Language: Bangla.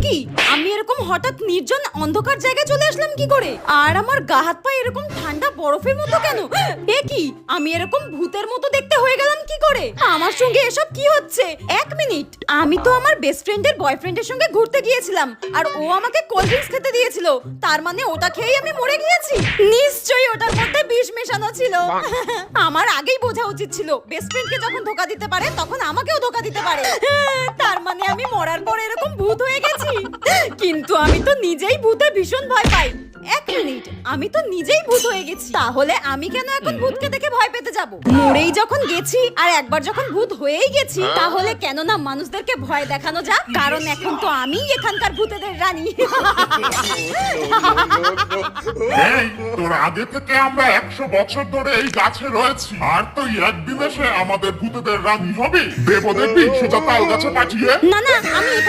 কি আমি এরকম হঠাৎ নির্জন অন্ধকার জায়গায় চলে আসলাম কি করে? আর আমার গা হাত পা এরকম ঠান্ডা বরফের মতো কেন? এ কি আমি এরকম ভূতের মতো দেখতে হয়ে গেলাম কি করে? আমার সঙ্গে এসব কি হচ্ছে? এক মিনিট, আমি তো আমার বেস্ট ফ্রেন্ডের বয়ফ্রেন্ডের সঙ্গে ঘুরতে গিয়েছিলাম আর ও আমাকে কোল্ড ড্রিঙ্কস খেতে দিয়েছিল। তার মানে ওটা খেয়েই আমি মরে গিয়েছি? নিশ্চয়ই ওটার মধ্যে বিষ মেশানো ছিল। আমার আগেই বোঝা উচিত ছিল বেস্ট ফ্রেন্ডকে যখন ধোকা দিতে পারে তখন আমাকেও ধোকা দিতে পারে। তার মানে আমি মরার পর এরকম ভূত হয়ে গেছি। কিন্তু আমি তো নিজেই ভূতে ভীষণ ভয় পাই। এক মিনিট, আমি তো নিজেই ভূত হয়ে গেছি, তাহলে আমি কেন এখন ভূতকে দেখে ভয় পেতে যাব? মরেই যখন গেছি আর একবার যখন ভূত হয়েই গেছি, তাহলে কেন না মানুষদেরকে ভয় দেখানো যাক, কারণ এখন তো আমিই এখানকার ভূতেদের রানী। এই তোর আগে থেকে আমরা 100 বছর ধরে এই গাছে রয়েছি, আর তুই একদিন এসে আমাদের ভূতেদের রানী হবি? দেব দেখবি সোজা তাল গাছে পাঠিয়ে। না না, আমি এখানে